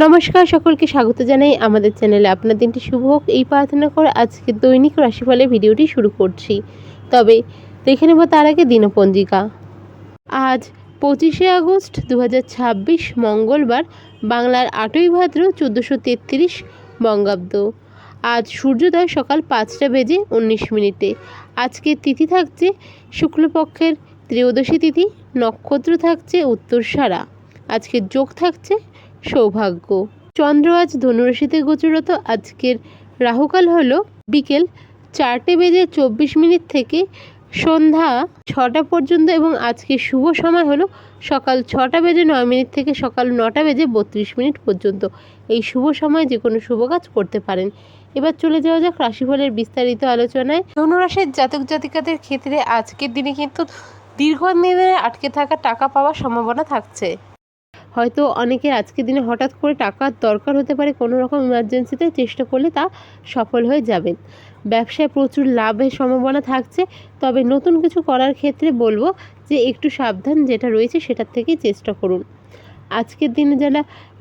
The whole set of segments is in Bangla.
নমস্কার, সকলকে স্বাগত জানাই আমাদের চ্যানেলে। আপনার দিনটি শুভ হোক এই প্রার্থনা করে আজকে দৈনিক রাশিফলের ভিডিওটি শুরু করছি। তবে দেখে নেব তার আগে দিনপঞ্জিকা। আজ 25শে আগস্ট 2026 মঙ্গলবার, বাংলার 8ই ভাদ্র 1433 বঙ্গাব্দ। আজ সূর্যোদয় সকাল 5:19। আজকের তিথি থাকছে শুক্লপক্ষের ত্রয়োদশী তিথি, নক্ষত্র থাকছে উত্তরসারা। আজকের যোগ থাকছে সৌভাগ্য। চন্দ্র আজ ধনুরাশিতে গোচরত। আজকের রাহুকাল হলো বিকেল 4:24 থেকে সন্ধ্যা 6টা পর্যন্ত এবং আজকের শুভ সময় হলো সকাল 6:09 থেকে সকাল 9:32 পর্যন্ত। এই শুভ সময় যে কোনো শুভ কাজ করতে পারেন। এবার চলে যাওয়া যাক রাশিফলের বিস্তারিত আলোচনায়। ধনুরাশির জাতক জাতিকাদের ক্ষেত্রে আজকের দিনে কিন্তু দীর্ঘদিনে আটকে থাকা টাকা পাওয়ার সম্ভাবনা থাকছে। হয়তো অনেকের আজকের দিনে হঠাৎ করে টাকার দরকার হতে পারে, কোনো রকম ইমার্জেন্সিতে চেষ্টা করলে তা সফল হয়ে যাবেন। ব্যবসায় প্রচুর লাভের সম্ভাবনা থাকছে, তবে নতুন কিছু করার ক্ষেত্রে বলবো যে একটু সাবধান যেটা রয়েছে সেটার থেকেই চেষ্টা করুন। আজকের দিনে যারা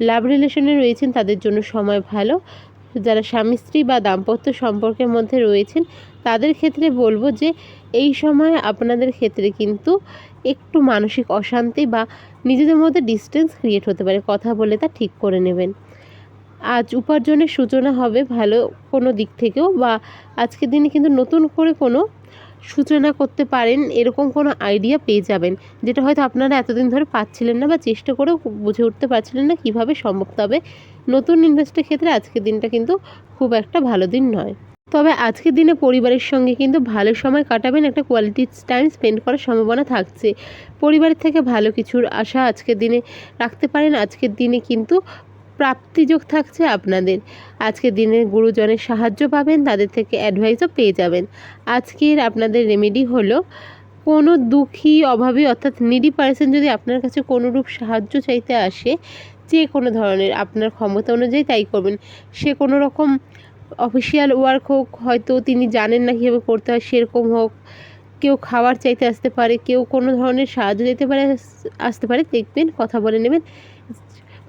লাভ রিলেশনে রয়েছেন তাদের জন্য সময় ভালো। যারা স্বামী স্ত্রী বা দাম্পত্য সম্পর্কের মধ্যে রয়েছেন তাদের ক্ষেত্রে বলবো যে এই সময় আপনাদের ক্ষেত্রে কিন্তু একটু মানসিক অশান্তি বা নিজেদের মধ্যে ডিস্টেন্স ক্রিয়েট হতে পারে, কথা বলে তা ঠিক করে নেবেন। আজ উপার্জনের সূচনা হবে ভালো কোনো দিক থেকেও, বা আজকের দিনে কিন্তু নতুন করে কোনো সূচনা করতে পারেন, এরকম কোনো আইডিয়া পেয়ে যাবেন যেটা হয়তো আপনারা এতদিন ধরে পাচ্ছিলেন না বা চেষ্টা করেও বুঝে উঠতে পারছিলেন না কীভাবে সম্ভব। তবে নতুন ইনভেস্টের ক্ষেত্রে আজকের দিনটা কিন্তু খুব একটা ভালো দিন নয়। তবে আজকের দিনে পরিবারের সঙ্গে কিন্তু ভালো সময় কাটাবেন, একটা কোয়ালিটি টাইম স্পেন্ড করার সম্ভাবনা থাকছে। পরিবারের থেকে ভালো কিছুর আশা আজকের দিনে রাখতে পারেন। আজকের দিনে কিন্তু প্রাপ্তিযোগ থাকছে আপনাদের। আজকের দিনে গুরুজনের সাহায্য পাবেন, তাদের থেকে অ্যাডভাইসও পেয়ে যাবেন। আজকের আপনাদের রেমেডি হলো কোনো দুঃখী অভাবী অর্থাৎ নিডি পার্সন যদি আপনার কাছে কোনোরূপ সাহায্য চাইতে আসে, যে কোনো ধরনের আপনার ক্ষমতা অনুযায়ী তাই করবেন। সে কোনো রকম অফিসিয়াল ওয়ার্ক হোক, হয়তো তিনি জানেন না কীভাবে করতে হয় সেরকম হোক, কেউ খাবার চাইতে আসতে পারে, কেউ কোনো ধরনের সাহায্য আসতে পারে, দেখবেন কথা বলে নেবেন।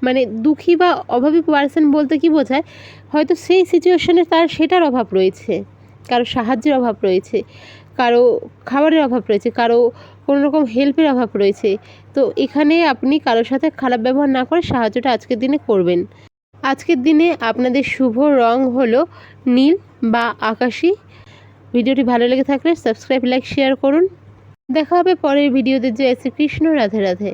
মানে দুঃখী বা অভাবী পার্সন বলতে কি বোঝায়, হয়তো সেই সিচুয়েশনে তার সেটার অভাব রয়েছে, কারো সাহায্যের অভাব রয়েছে, কারো খাবারের অভাব রয়েছে, কারো কোনো রকম হেল্পের অভাব রয়েছে। তো এখানে আপনি কারোর সাথে খারাপ ব্যবহার না করে সাহায্যটা আজকের দিনে করবেন। আজকের দিনে আপনাদের শুভ রং হলো নীল বা আকাশি। ভিডিওটি ভালো লেগে থাকলে সাবস্ক্রাইব, লাইক, শেয়ার করুন। দেখা হবে পরের ভিডিওতে। জয় শ্রীকৃষ্ণ, রাধে রাধে।